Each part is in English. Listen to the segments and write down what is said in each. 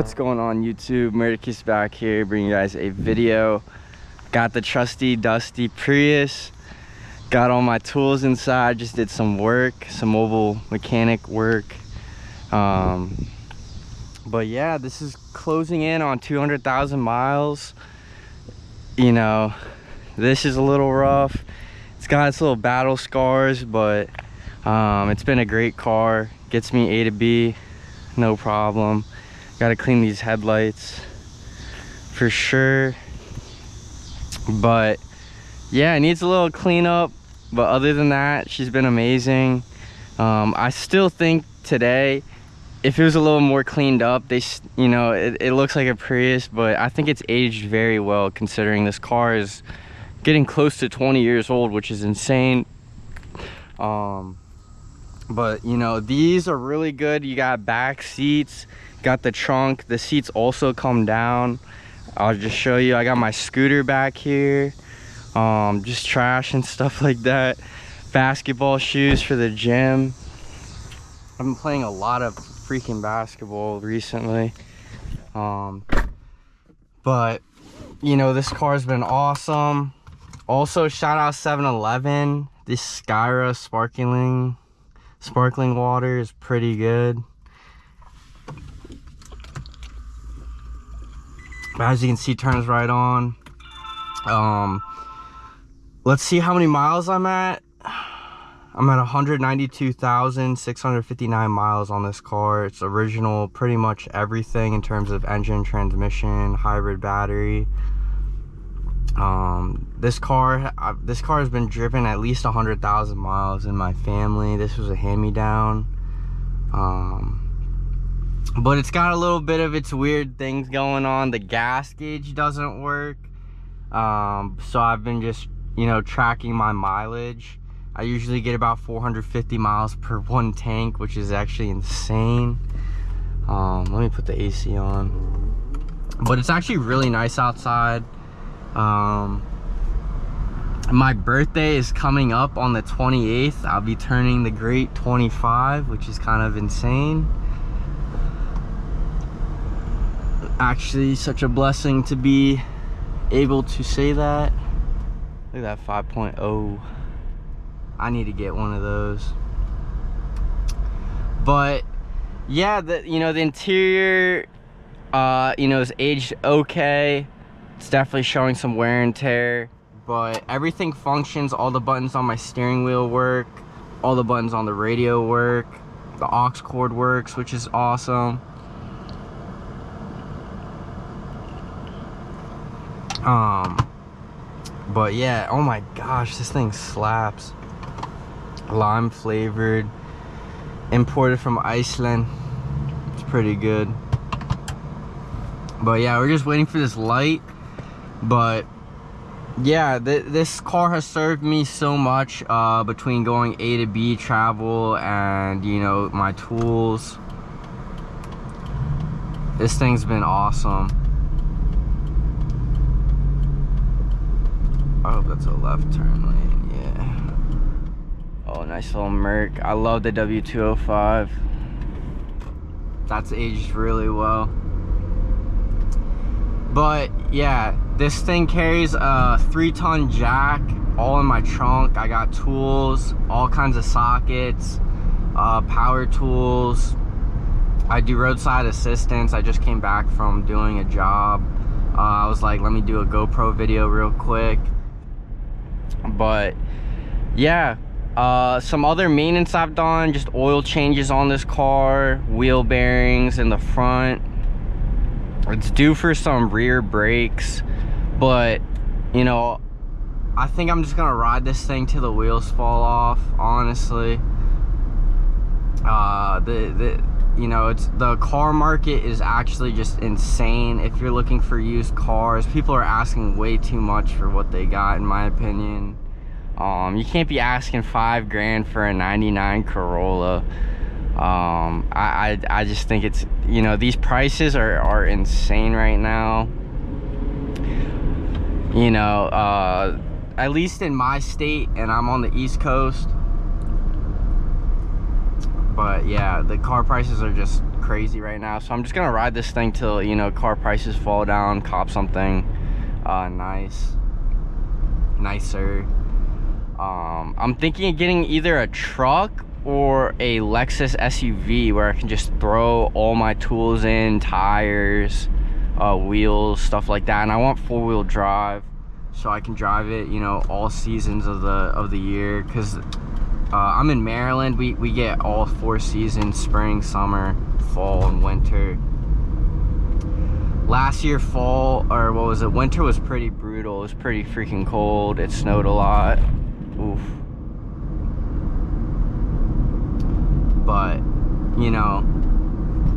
What's going on YouTube? Murderkiss back here bringing you guys a video. Got the trusty dusty Prius, got all my tools inside, just did some work, some mobile mechanic work. But yeah, this is closing in on 200,000 miles. You know, this is a little rough. It's got its little battle scars, but it's been a great car. Gets me A to B, no problem. Gotta clean these headlights for sure. But yeah, it needs a little cleanup. But other than that, she's been amazing. I still think today, if it was a little more cleaned up, you know, it looks like a Prius, but I think it's aged very well considering this car is getting close to 20 years old, which is insane. But you know, these are really good. You got back seats, got the trunk, the seats also come down. I'll just show you. I got my scooter back here, just trash and stuff like that. Basketball shoes for the gym. I've been playing a lot of freaking basketball recently. But you know, this car's been awesome. Also, shout out 7-Eleven. This Skyra sparkling water is pretty good. As you can see, turns right on. Let's see how many miles I'm at. I'm at 192,659 miles on this car. It's original, pretty much everything in terms of engine, transmission, hybrid battery. This car has been driven at least 100,000 miles in my family. This was a hand-me-down. But it's got a little bit of its weird things going on. The gas gauge doesn't work. So I've been just, you know, tracking my mileage. I usually get about 450 miles per one tank, which is actually insane. Let me put the AC on. But it's actually really nice outside. My birthday is coming up on the 28th. I'll be turning the great 25, which is kind of insane. Actually, such a blessing to be able to say that. Look at that 5.0. I need to get one of those. But yeah, you know, the interior, you know, is aged okay. It's definitely showing some wear and tear, but everything functions. All the buttons on my steering wheel work, all the buttons on the radio work, the aux cord works, which is awesome. But yeah, oh my gosh, this thing slaps. Lime flavored, imported from Iceland. It's pretty good. But yeah, we're just waiting for this light. But yeah, this car has served me so much, between going A to B travel and, you know, my tools. This thing's been awesome. I hope that's a left turn lane. Yeah. Oh, nice little Merc. I love the W205. That's aged really well. But yeah, this thing carries a 3-ton jack all in my trunk. I got tools, all kinds of sockets, power tools. I do roadside assistance. I just came back from doing a job. I was like, let me do a GoPro video real quick. But yeah, some other maintenance I've done, just oil changes on this car, wheel bearings in the front. It's due for some rear brakes, but you know, I think I'm just gonna ride this thing till the wheels fall off, honestly. You know, it's the car market is actually just insane. If you're looking for used cars, people are asking way too much for what they got, in my opinion. You can't be asking $5 grand for a 99 Corolla. I just think it's, you know, these prices are insane right now. You know, at least in my state, and I'm on the East Coast, But yeah, the car prices are just crazy right now, so I'm just gonna ride this thing till, you know, car prices fall down, cop something nicer. I'm thinking of getting either a truck or a Lexus SUV where I can just throw all my tools in, tires, wheels, stuff like that. And I want 4-wheel drive so I can drive it, you know, all seasons of the year, because I'm in Maryland. We get all 4 seasons: spring, summer, fall, and winter. Last year, winter was pretty brutal. It was pretty freaking cold. It snowed a lot. Oof. But, you know,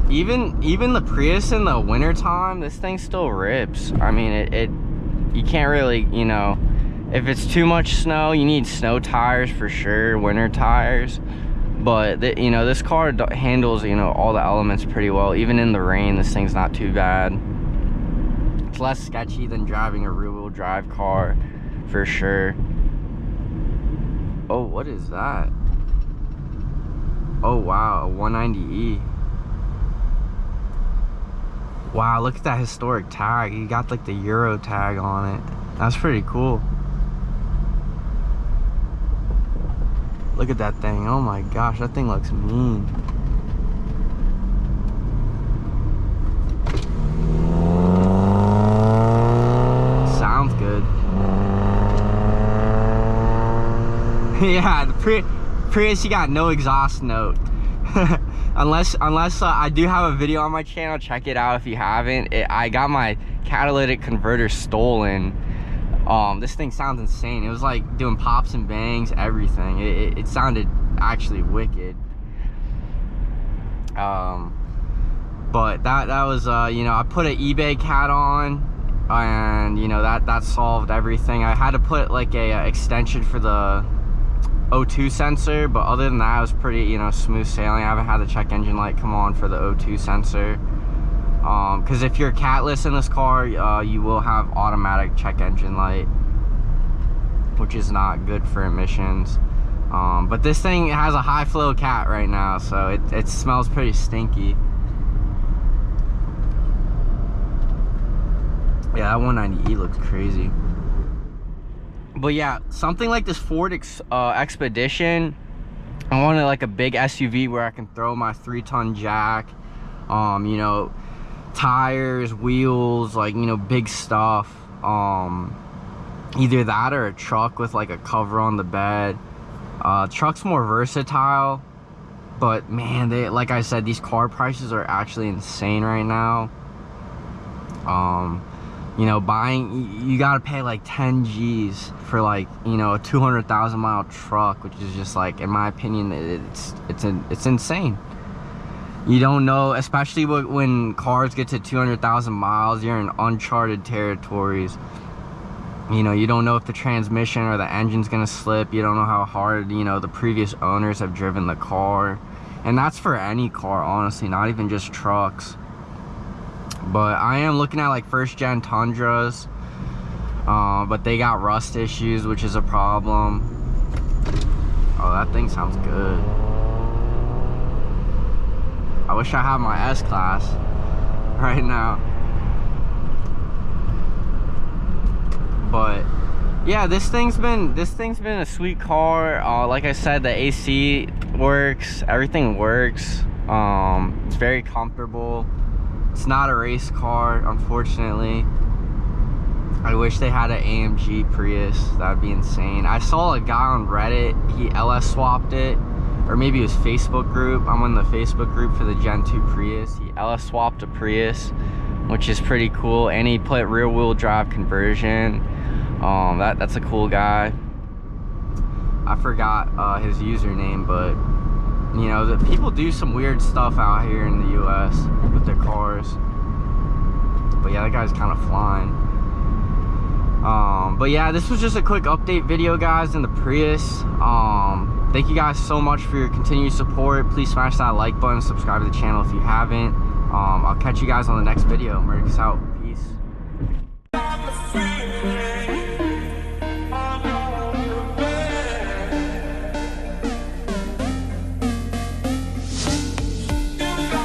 even the Prius in the winter time, this thing still rips. I mean, you can't really, you know, if it's too much snow, you need snow tires for sure, winter tires. But you know, this car handles, you know, all the elements pretty well. Even in the rain, this thing's not too bad. It's less sketchy than driving a rear-wheel drive car, for sure. Oh, what is that? Oh wow, a 190E. Wow, look at that historic tag. You got like the Euro tag on it. That's pretty cool. Look at that thing. Oh my gosh, that thing looks mean. Sounds good. Yeah, the Prius, you got no exhaust note. unless I do have a video on my channel. Check it out if you haven't. I got my catalytic converter stolen. This thing sounds insane. It was like doing pops and bangs, everything. It sounded actually wicked. But that was, you know, I put an eBay cat on, and you know, that solved everything. I had to put like a extension for the O2 sensor, but other than that, it was pretty, you know, smooth sailing. I haven't had the check engine light come on for the O2 sensor. Because if you're catless in this car, you will have automatic check engine light, which is not good for emissions. But this thing has a high flow cat right now, so it smells pretty stinky. Yeah, that 190E looks crazy. But yeah, something like this Ford Expedition, I wanted like a big SUV where I can throw my 3-ton jack, you know, tires, wheels, like, you know, big stuff. Either that or a truck with like a cover on the bed. Truck's more versatile, but man, like I said, these car prices are actually insane right now. You know, you gotta pay like 10 G's for like, you know, a 200,000 mile truck, which is just like, in my opinion, it's insane. You don't know, especially when cars get to 200,000 miles, you're in uncharted territories. You know, you don't know if the transmission or the engine's gonna slip. You don't know how hard, you know, the previous owners have driven the car. And that's for any car, honestly, not even just trucks. But I am looking at like 1st-gen Tundras, but they got rust issues, which is a problem. Oh, that thing sounds good. I wish I had my S-Class right now. But yeah, this thing's been a sweet car. Like I said, the AC works, everything works. It's very comfortable. It's not a race car, unfortunately. I wish they had an AMG Prius. That'd be insane. I saw a guy on Reddit, he LS swapped it, or maybe it was Facebook group. I'm in the Facebook group for the Gen 2 Prius. He LS swapped a Prius, which is pretty cool, and he put rear wheel drive conversion. That's a cool guy. I forgot his username, but you know, the people do some weird stuff out here in the US with their cars. But yeah, that guy's kind of flying. But yeah, this was just a quick update video, guys, in the Prius. Thank you guys so much for your continued support. Please smash that like button, subscribe to the channel if you haven't. I'll catch you guys on the next video. Mercs out.